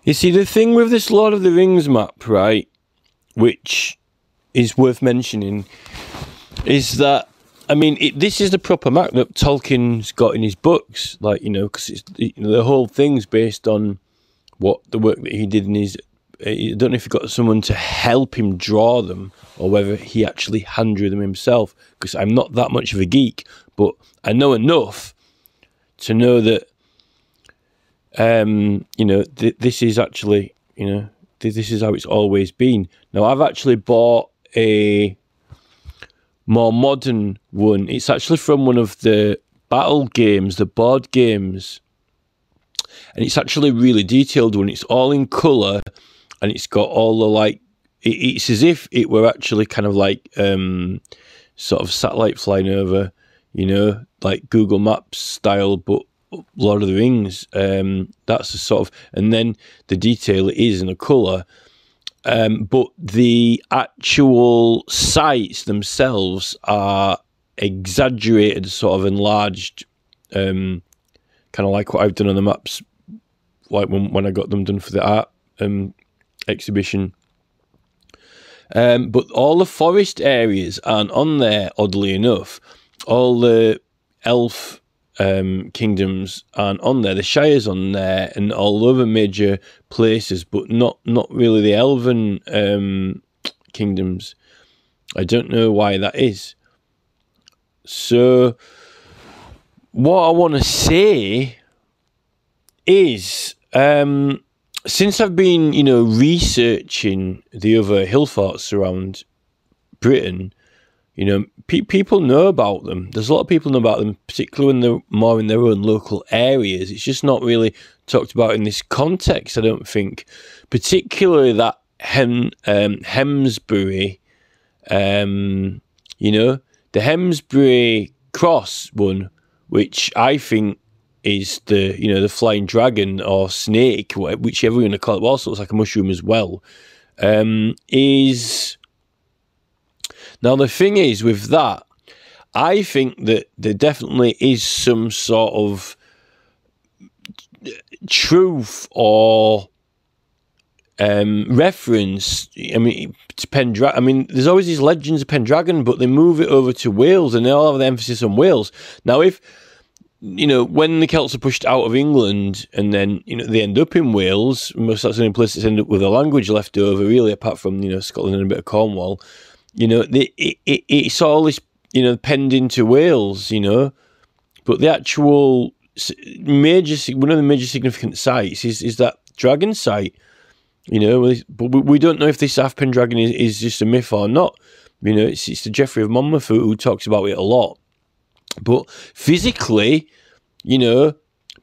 You see, the thing with this Lord of the Rings map, right, which is worth mentioning, is that, I mean, this is the proper map that Tolkien's got in his books, like, you know, because the whole thing's based on what the work that he did in his. I don't know if he got someone to help him draw them or whether he actually hand drew them himself, because I'm not that much of a geek, but I know enough to know that, you know, this is actually, you know, this is how it's always been. Now, I've actually bought a more modern one. It's actually from one of the battle games, the board games, and it's actually a really detailed one. It's all in colour, and it's got all the, like, it's as if it were actually kind of like sort of satellite flying over, you know, like Google Maps style, but Lord of the Rings. That's the sort of, and then the detail is in a colour. But the actual sites themselves are exaggerated, sort of enlarged, kind of like what I've done on the maps, like when I got them done for the art exhibition. But all the forest areas aren't on there, oddly enough. All the elf kingdoms aren't on there. The Shire's on there, and all other major places, but not really the elven kingdoms. I don't know why that is. So what I want to say is, since I've been, you know, researching the other hill forts around Britain, you know, people know about them. There's a lot of people know about them, particularly when they're more in their own local areas. It's just not really talked about in this context, I don't think. Particularly that Hemsbury, you know, the Hemsbury Cross one, which I think is the, you know, the flying dragon or snake, whichever you want to call it, also looks like a mushroom as well, is... Now, the thing is with that, I think that there definitely is some sort of truth or reference. I mean, to Pendragon. I mean, there's always these legends of Pendragon, but they move it over to Wales, and they all have the emphasis on Wales. Now, if, you know, when the Celts are pushed out of England, and then, you know, they end up in Wales, most that's the only place that's end up with a language left over, really, apart from, you know, Scotland and a bit of Cornwall. You know, it's all this, you know, penned into Wales, you know, but the actual major, one of the major significant sites is that dragon site, you know, but we don't know if this half Pendragon is just a myth or not. You know, it's the Geoffrey of Monmouth who talks about it a lot, but physically, you know,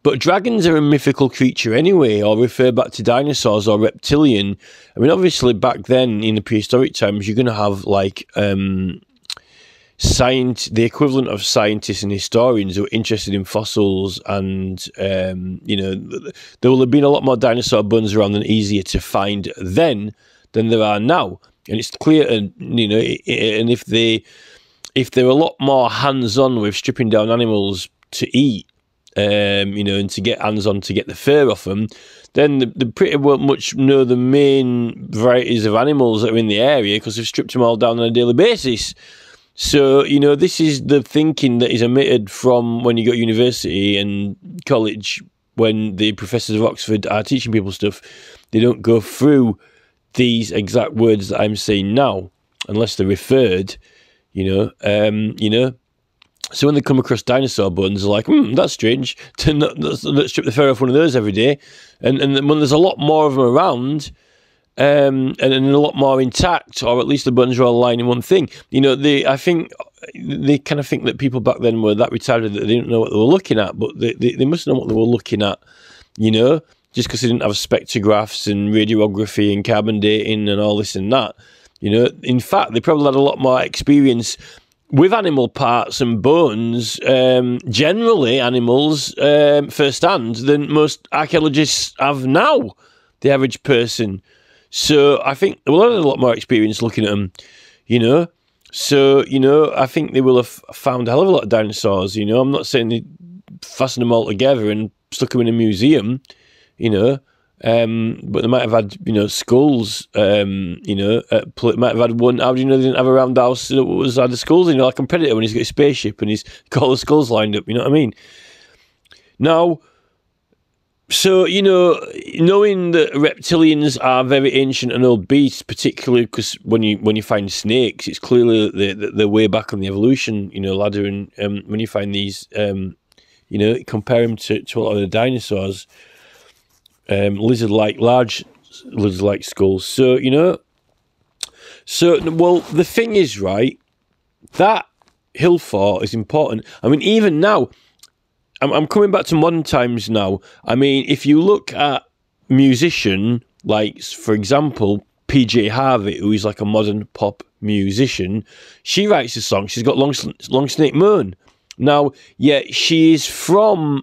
but dragons are a mythical creature anyway, or refer back to dinosaurs or reptilian. I mean, obviously back then in the prehistoric times, you're going to have like the equivalent of scientists and historians who are interested in fossils, and you know, there will have been a lot more dinosaur bones around and easier to find then than there are now. And it's clear, and you know, and if they're a lot more hands-on with stripping down animals to eat, you know, and to get hands-on to get the fur off them, then they pretty much know the main varieties of animals that are in the area because they've stripped them all down on a daily basis. So, you know, this is the thinking that is omitted from when you go to university and college, when the professors of Oxford are teaching people stuff. They don't go through these exact words that I'm saying now, unless they're referred, you know. So when they come across dinosaur bones, they're like, that's strange. Let's strip the fur off one of those every day. And when there's a lot more of them around, and a lot more intact, or at least the bones are all lying in one thing. You know, I think they kind of think that people back then were that retarded that they didn't know what they were looking at, but they must know what they were looking at, you know, just because they didn't have spectrographs and radiography and carbon dating and all this and that. You know, in fact, they probably had a lot more experience with animal parts and bones, generally animals, firsthand, than most archaeologists have now, the average person. So I think they will have a lot more experience looking at them, you know. So, you know, I think they will have found a hell of a lot of dinosaurs, you know. I'm not saying they fastened them all together and stuck them in a museum, you know. But they might have had, skulls, might have had one. How do you know they didn't have a roundhouse that had the skulls in, like a Predator when he's got a spaceship and he's got all the skulls lined up, you know what I mean? Now, so, knowing that reptilians are very ancient and old beasts, particularly because when you find snakes, it's clearly they're way back on the evolution, ladder, and when you find these, compare them to a lot of the dinosaurs, large lizard-like skulls. So, well, the thing is, right, that hill fort is important. I mean, even now, I'm coming back to modern times now. I mean, if you look at musician, like, for example, PJ Harvey, who is like a modern pop musician, she writes a song. She's got Long Snake Moan. Now, yeah, she is from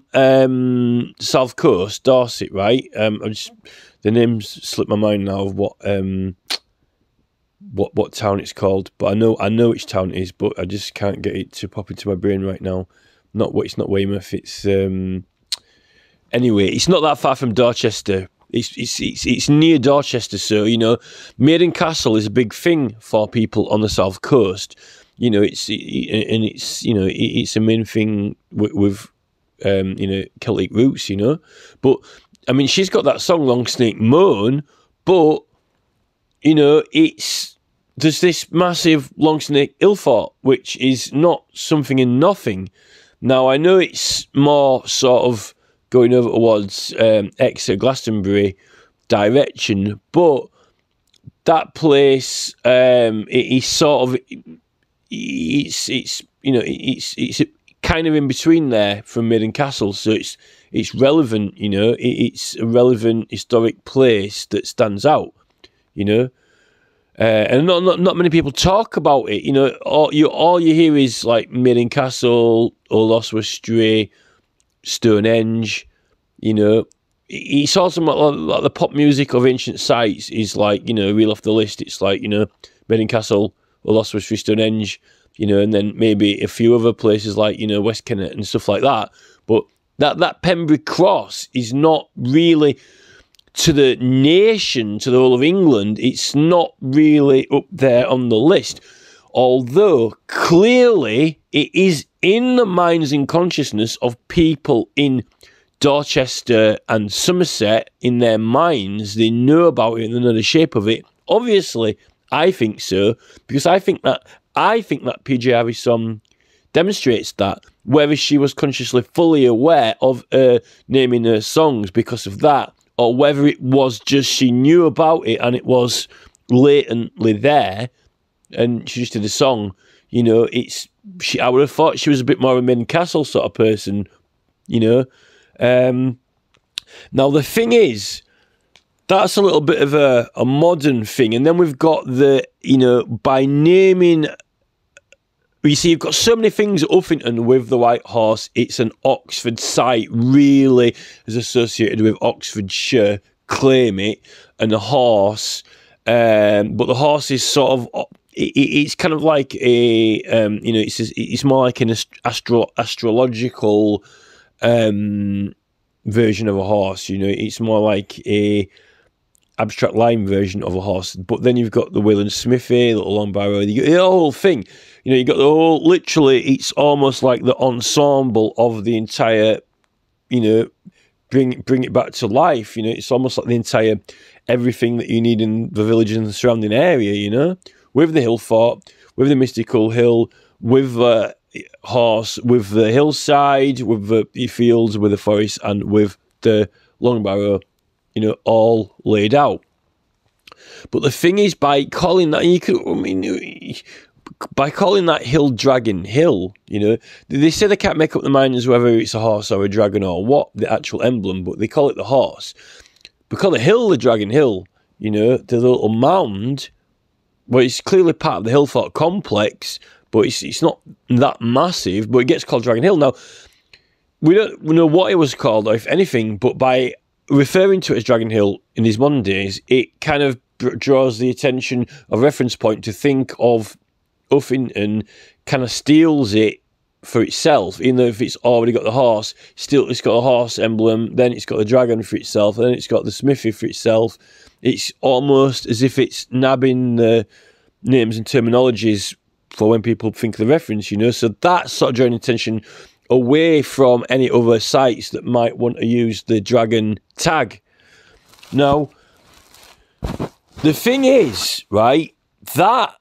South Coast, Dorset, right? The name's slipped my mind now of what town it's called, but I know which town it is, but I just can't get it to pop into my brain right now. It's not Weymouth. It's anyway. It's not that far from Dorchester. It's near Dorchester, so Maiden Castle is a big thing for people on the South Coast. It's a main thing with Celtic roots, But I mean, she's got that song Long Snake Moan, but there's this massive Long Snake Hill Fort, which is not something in nothing. Now, I know it's more sort of going over towards Exeter, Glastonbury direction, but that place, it is sort of, it's kind of in between there from Maiden Castle, so it's relevant, it's a relevant historic place that stands out, and not many people talk about it. All you hear is like Maiden Castle, Old Oswestry, Stonehenge. It's also like the pop music of ancient sites is like real off the list. It's like Maiden Castle, Old Oswestry, Stonehenge, and then maybe a few other places like West Kennet and stuff like that. But that Pembrey Cross is not really, to the nation, to the whole of England, it's not really up there on the list. Although, clearly, it is in the minds and consciousness of people in Dorchester and Somerset. In their minds, they know about it and they know the shape of it. Obviously, I think so, because I think that PJ Harvey's song demonstrates that, whether she was consciously fully aware of naming her songs because of that, or whether it was just she knew about it and it was latently there, and she just did a song. I would have thought she was a bit more of a Maiden Castle sort of person. Now the thing is, that's a little bit of a modern thing, and then we've got the by naming. You see, you've got so many things at Uffington with the White Horse. It's an Oxford site, really, is associated with Oxfordshire, claim it, and the horse. But the horse is sort of, it's kind of like a, it's more like an astrological version of a horse. It's more like a abstract line version of a horse. But then you've got the Wayland Smithy, the Long Barrow, the whole thing. You got the whole, literally, it's almost like the ensemble of the entire, bring it back to life. It's almost like the entire, everything that you need in the village and the surrounding area, with the hill fort, with the mystical hill, with the horse, with the hillside, with the fields, with the forest, and with the Long Barrow, all laid out. But the thing is, by calling that, by calling that hill Dragon Hill, they say they can't make up their mind as whether it's a horse or a dragon or what the actual emblem, but they call it the horse. We call the hill the Dragon Hill, the little mound. Well, it's clearly part of the hill fort complex, but it's not that massive, but it gets called Dragon Hill. Now, we don't know what it was called, or if anything, but by referring to it as Dragon Hill in these modern days, it kind of draws the attention, a reference point to think of Uffington, kind of steals it for itself, even though if it's already got the horse, still it's got a horse emblem, then it's got the dragon for itself, and then it's got the smithy for itself. It's almost as if it's nabbing the names and terminologies for when people think of the reference, you know. So that's sort of drawing attention away from any other sites that might want to use the dragon tag. Now, the thing is, right, that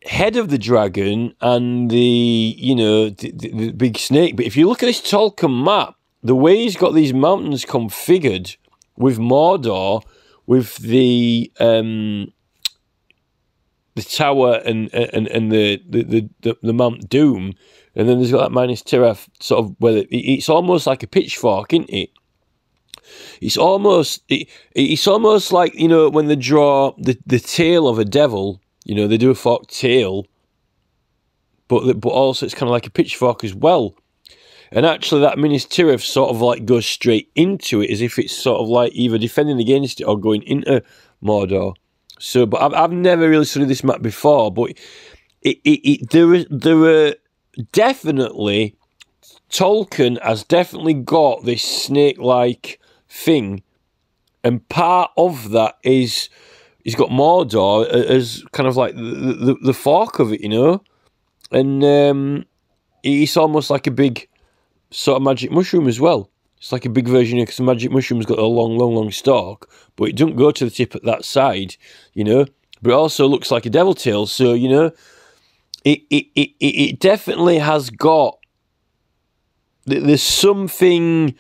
head of the dragon and the, you know, the big snake, but if you look at this Tolkien map, the way he's got these mountains configured with Mordor, with the tower and the Mount Doom, and then there's got that Minas Tirith sort of where it's almost like a pitchfork, isn't it? It's almost like, you know, when they draw the tail of a devil, you know, they do a forked tail, but also it's kind of like a pitchfork as well. And actually that Minas Tirith sort of like goes straight into it, as if it's sort of like either defending against it or going into Mordor. So, but I've never really studied this map before, but there are definitely, Tolkien has definitely got this snake-like thing, and part of that is he's got Mordor as kind of like the fork of it, you know, and it's almost like a big sort of magic mushroom as well. It's like a big version, because the magic mushroom's got a long stalk, but it doesn't go to the tip at that side, you know. But it also looks like a devil tail, so, you know, it definitely has got, there's something,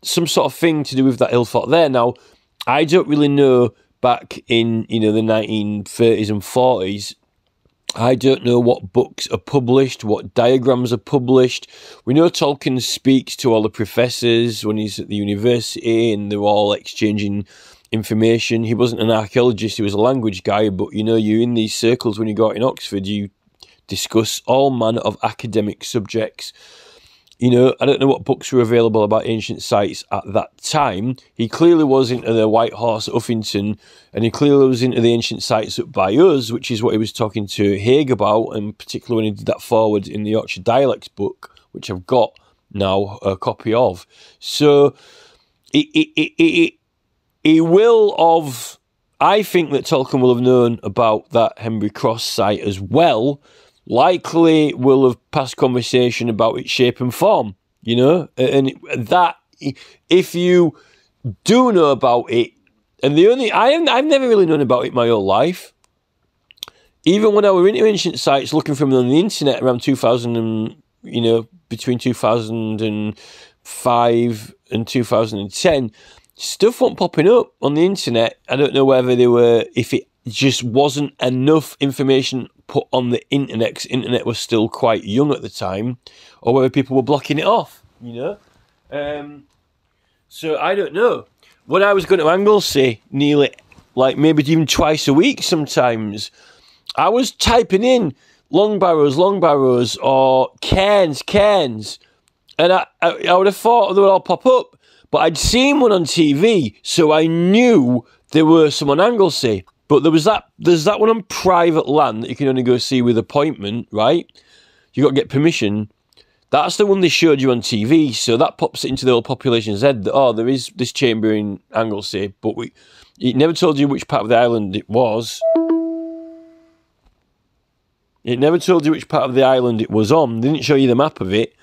some sort of thing to do with that hill fort there. Now, I don't really know back in, you know, the 1930s and 40s, I don't know what books are published, what diagrams are published. We know Tolkien speaks to all the professors when he's at the university, and they're all exchanging information. He wasn't an archaeologist, he was a language guy, but, you know, you're in these circles when you go out in Oxford, you discuss all manner of academic subjects. You know, I don't know what books were available about ancient sites at that time. He clearly was into the White Horse at Uffington, and he clearly was into the ancient sites up by us, which is what he was talking to Haig about, and particularly when he did that forward in the Yorkshire Dialects book, which I've got now a copy of. So, he will have, I think that Tolkien will have known about that Henbury Cross site as well. Likely will have passed conversation about its shape and form, you know, and that, if you do know about it, and I've never really known about it my whole life. Even when I were into ancient sites, looking for them on the internet around 2000 and, you know, between 2005 and 2010, stuff wasn't popping up on the internet. I don't know whether if it just wasn't enough information put on the internet, because internet was still quite young at the time, or whether people were blocking it off, you know. So I don't know. When I was going to Anglesey, nearly, like maybe even twice a week sometimes, I was typing in long barrows, or cairns, and I would have thought they would all pop up, but I'd seen one on TV, so I knew there were some on Anglesey. But there's that one on private land that you can only go see with appointment, right? You got to get permission. That's the one they showed you on TV, so that pops it into the old population's head that, oh, there is this chamber in Anglesey, but it never told you which part of the island it was. It never told you which part of the island it was on. They didn't show you the map of it.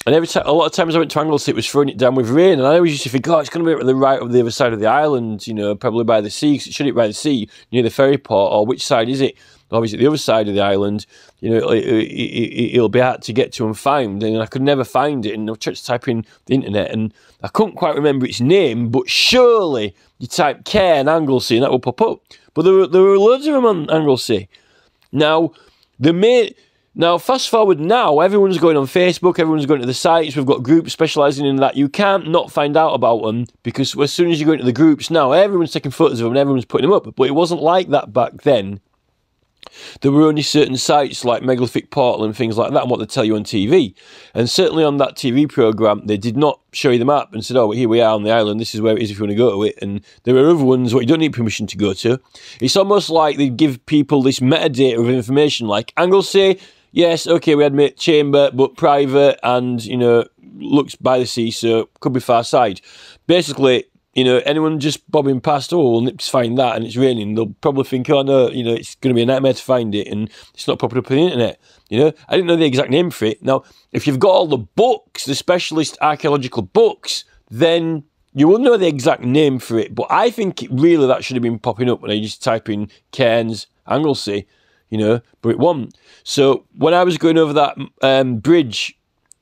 And a lot of times I went to Anglesey, it was throwing it down with rain, and I always used to think, oh, it's going to be at the right of the other side of the island, you know, probably by the sea, because it should be by the sea, near the ferry port, or which side is it? Or is it the other side of the island? You know, it'll be hard to get to and find, and I could never find it, and I tried to type in the internet, and I couldn't quite remember its name, but surely you type Cairn Anglesey, and that will pop up. But there were loads of them on Anglesey. Now, Now, fast forward now, everyone's going on Facebook, everyone's going to the sites, we've got groups specialising in that. You can't not find out about them, because as soon as you go into the groups now, everyone's taking photos of them and everyone's putting them up. But it wasn't like that back then. There were only certain sites like Megalithic Portal and things like that, and what they tell you on TV. And certainly on that TV programme, they did not show you the map and said, oh, here we are on the island, this is where it is if you want to go to it. And there are other ones what you don't need permission to go to. It's almost like they give people this metadata of information, like Anglesey, yes, okay, we admit chamber, but private, and, you know, looks by the sea, so could be far side. Basically, you know, anyone just bobbing past, oh, we'll nip to find that, and it's raining, they'll probably think, oh no, you know, it's going to be a nightmare to find it, and it's not popping up on the internet. You know, I didn't know the exact name for it. Now, if you've got all the books, the specialist archaeological books, then you will know the exact name for it. But I think really that should have been popping up when I just type in Cairns, Anglesey, you know, but it wasn't. So when I was going over that bridge,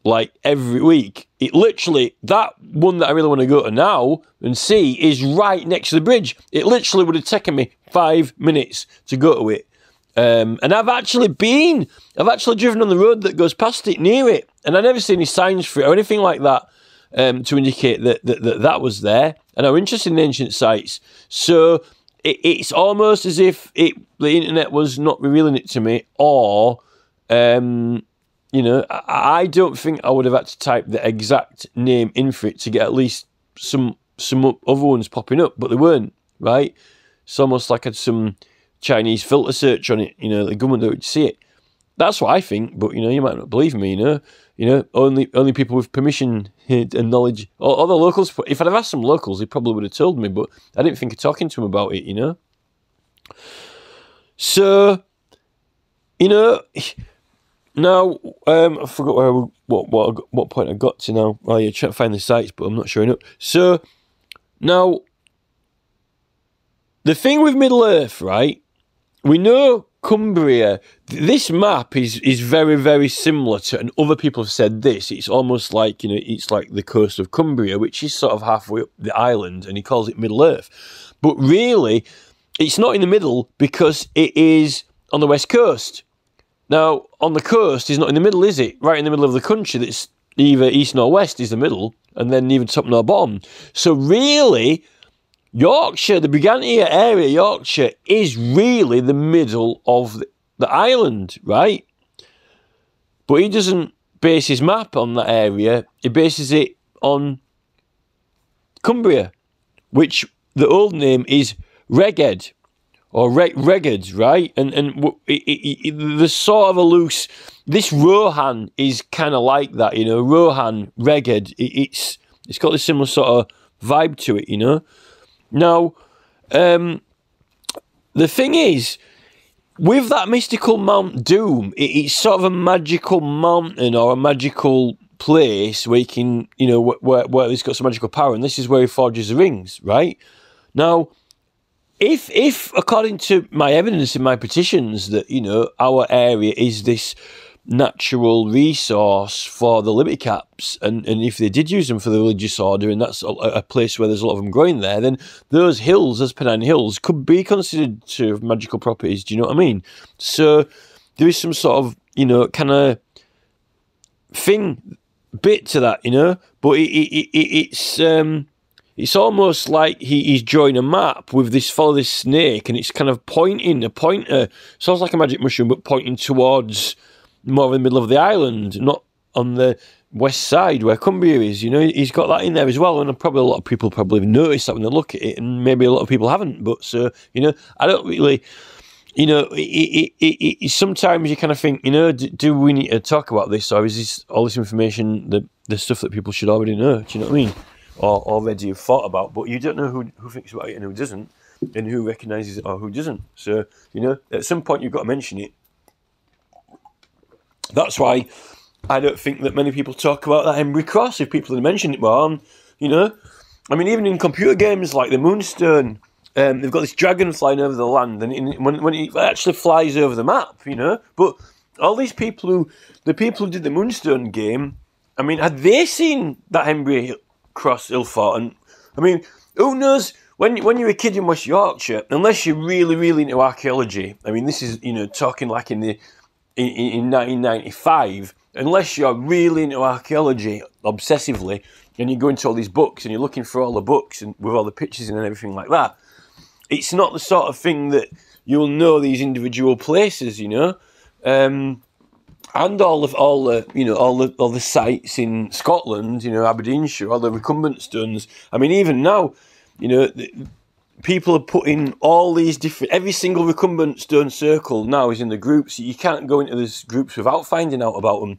like every week, it literally, that one that I really want to go to now and see is right next to the bridge. It literally would have taken me 5 minutes to go to it. And I've actually driven on the road that goes past it, near it, and I never see any signs for it or anything like that to indicate that was there. And I'm interested in ancient sites. So it's almost as if the internet was not revealing it to me, or, you know, I don't think I would have had to type the exact name in for it to get at least some other ones popping up, but they weren't, right? It's almost like I had some Chinese filter search on it, you know, the government don't see it. That's what I think, but, you know, you might not believe me, you know, only people with permission and knowledge, or the locals. If I'd have asked some locals, they probably would have told me, but I didn't think of talking to them about it, you know. So, you know, now, I forgot what point I got to now. Oh, yeah, trying to find the sites, but I'm not showing up. So, now, the thing with Middle Earth, right, we know Cumbria, this map is very, very similar to, and other people have said this, it's almost like, you know, it's like the coast of Cumbria, which is sort of halfway up the island, and he calls it Middle Earth. But really, it's not in the middle because it is on the west coast. Now, on the coast is not in the middle, is it? Right in the middle of the country, that's either east nor west is the middle, and then neither top nor bottom. So really, Yorkshire, the Brigantia area, Yorkshire, is really the middle of the island, right? But he doesn't base his map on that area. He bases it on Cumbria, which the old name is Reged, or Reged, right? And the sort of a loose, this Rohan is kind of like that, you know, Rohan, Reged, it's got a similar sort of vibe to it, you know. Now, the thing is, with that mystical Mount Doom, it's sort of a magical mountain or a magical place where you can, you know, where it's got some magical power, and this is where he forges the rings, right? Now, if according to my evidence in my petitions that, you know, our area is this natural resource for the liberty caps, and if they did use them for the religious order, and that's a place where there's a lot of them growing there, then those hills, those Pennine Hills, could be considered to have magical properties. Do you know what I mean? So there is some sort of, you know, kind of bit to that, you know, but it's almost like he's drawing a map with this, follow this snake, and it's kind of pointing, a pointer, sounds like a magic mushroom, but pointing towards more in the middle of the island, not on the west side where Cumbria is. You know, he's got that in there as well, and probably a lot of people probably have noticed that when they look at it, and maybe a lot of people haven't. But so, you know, I don't really, you know, sometimes you kind of think, you know, do we need to talk about this, or is this all this information the stuff that people should already know? Do you know what I mean? Or already have thought about, but you don't know who thinks about it and who doesn't, and who recognises it or who doesn't. So, you know, at some point you've got to mention it. That's why I don't think that many people talk about that Embry Cross, if people had mentioned it more. You know, I mean, even in computer games like the Moonstone, they've got this dragon flying over the land, and when it actually flies over the map, you know. But all these people the people who did the Moonstone game, I mean, had they seen that Embry Cross Ilford? And I mean, who knows? When you're a kid in West Yorkshire, unless you're really, really into archaeology, I mean, this is, you know, talking like in 1995, unless you're really into archaeology obsessively, and you go into all these books and you're looking for all the books and with all the pictures and everything like that, it's not the sort of thing that you'll know these individual places, you know, and all the sites in Scotland, you know, Aberdeenshire, all the recumbent stones. I mean, even now, you know, people are putting all these different, every single recumbent stone circle now is in the groups. You can't go into these groups without finding out about them.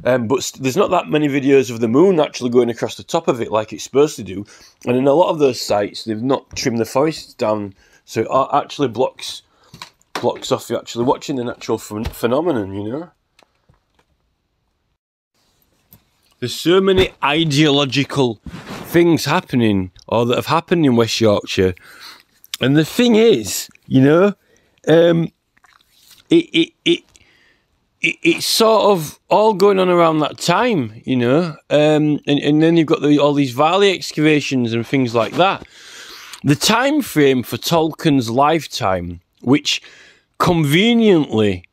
But there's not that many videos of the moon actually going across the top of it like it's supposed to do. And in a lot of those sites, they've not trimmed the forests down, so it actually blocks off you actually watching the natural phenomenon, you know. There's so many ideological things happening, or that have happened in West Yorkshire. And the thing is, you know, it's sort of all going on around that time, you know, and then you've got all these valley excavations and things like that. The time frame for Tolkien's lifetime, which conveniently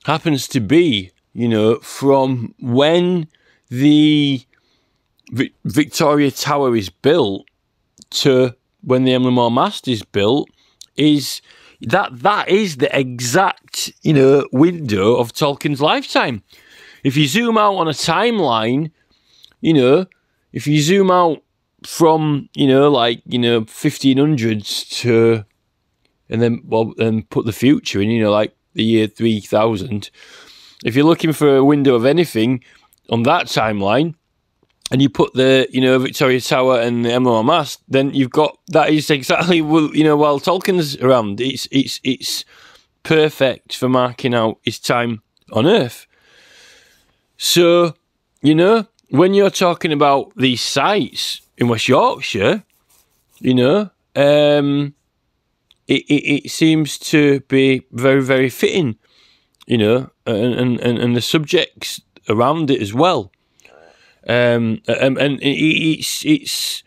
happens to be, you know, from when the Victoria Tower is built to when the Emlyn Mast is built, is that is the exact, you know, window of Tolkien's lifetime. If you zoom out on a timeline, you know, if you zoom out from, you know, like, you know, 1500s to, and then, well, and put the future in, you know, like the year 3000, if you're looking for a window of anything on that timeline, and you put the, you know, Victoria Tower and the Emlyn Mast, then you've got, that is exactly, you know, while Tolkien's around, it's perfect for marking out his time on Earth. So, you know, when you're talking about these sites in West Yorkshire, you know, it seems to be very, very fitting, you know, and the subjects around it as well. And it's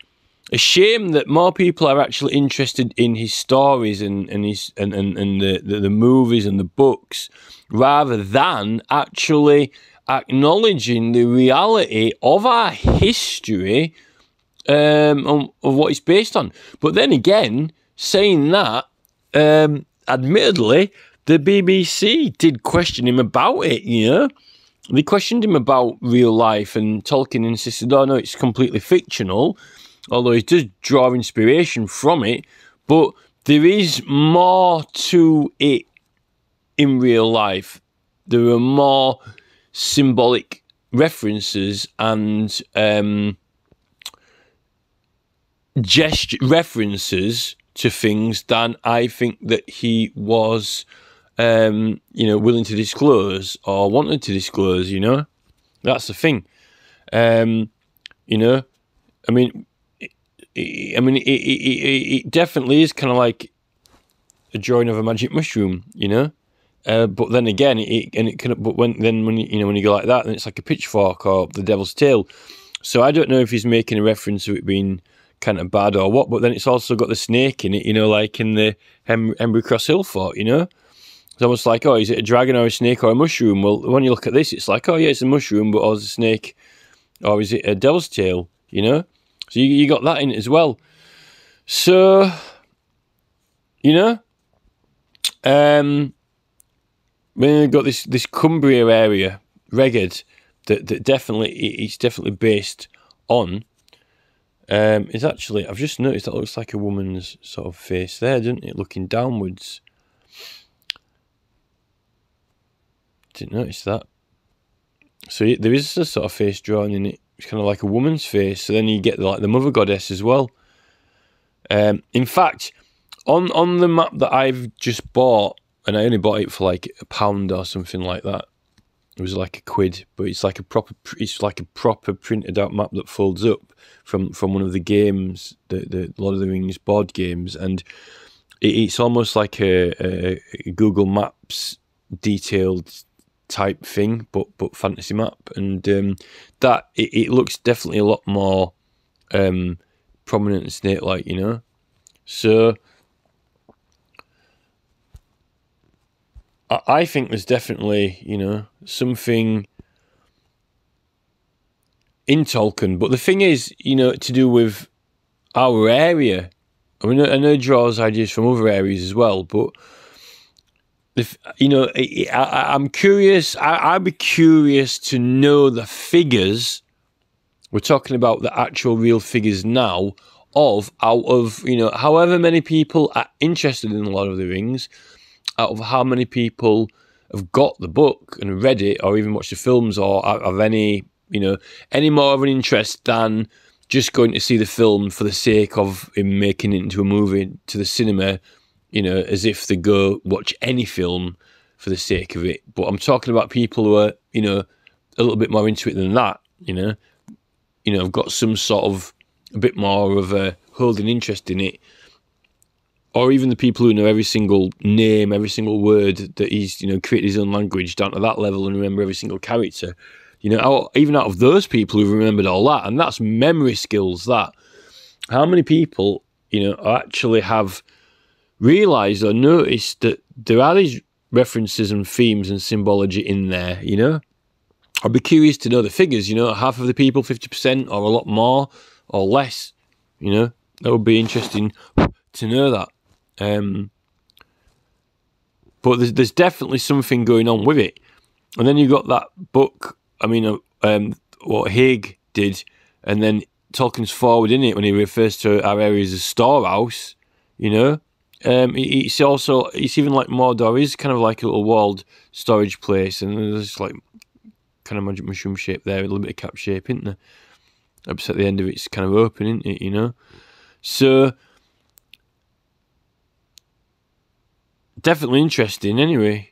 a shame that more people are actually interested in his stories and the movies and the books, rather than actually acknowledging the reality of our history, of what it's based on. But then again, saying that, admittedly, the BBC did question him about it, you know. They questioned him about real life, and Tolkien insisted, oh no, it's completely fictional, although he does draw inspiration from it, but there is more to it in real life. There are more symbolic references and gesture references to things than I think that he was you know, willing to disclose or wanted to disclose, you know. That's the thing. You know, I mean, it definitely is kind of like a drawing of a magic mushroom, you know. But then again, when you go like that, then it's like a pitchfork or the devil's tail. So I don't know if he's making a reference to it being kind of bad or what. But then it's also got the snake in it, you know, like in the Embry Cross Hill fort, you know. It's almost like, oh, is it a dragon or a snake or a mushroom? Well, when you look at this, it's like, oh yeah, it's a mushroom, but or is it a snake, or is it a devil's tail? You know, so you got that in it as well. So, you know, we've got this Cumbria area, Reged, that definitely it's definitely based on. It's actually, I've just noticed that looks like a woman's sort of face there, doesn't it, looking downwards. Didn't notice that. So there is a sort of face drawn in it. It's kind of like a woman's face. So then you get like the mother goddess as well. In fact, on the map that I've just bought, and I only bought it for like £1 or something like that. It was like £1, but it's like a proper printed out map that folds up from one of the games, the Lord of the Rings board games, and it's almost like a Google Maps detailed type thing, but fantasy map, and that it looks definitely a lot more prominent and snake-like, you know. So I think there's definitely, you know, something in Tolkien, but the thing is, you know, to do with our area. I mean, I know it draws ideas from other areas as well, but you know, I'm curious. I'd be curious to know the figures. We're talking about the actual real figures now of, out of, you know, however many people are interested in Lord of the Rings, out of how many people have got the book and read it, or even watched the films, or have any, you know, any more of an interest than just going to see the film for the sake of him making it into a movie to the cinema, you know, as if they go watch any film for the sake of it. But I'm talking about people who are, you know, a little bit more into it than that, you know, have got some sort of a bit more of a holding interest in it. Or even the people who know every single name, every single word that he's, you know, created his own language down to that level and remember every single character. You know, even out of those people who've remembered all that, and that's memory skills, that. How many people, you know, actually have realised or noticed that there are these references and themes and symbology in there, you know? I'd be curious to know the figures, you know, half of the people, 50%, or a lot more, or less, you know? That would be interesting to know that. But there's definitely something going on with it. And then you got that book, I mean, what Haig did, and then Tolkien's forward in it when he refers to our area as a storehouse, you know. It's even like Mordor is kind of like a little walled storage place, and there's like kind of magic mushroom shape there, a little bit of cap shape, isn't there? Up at the end of it's kind of open, isn't it, you know? So definitely interesting anyway.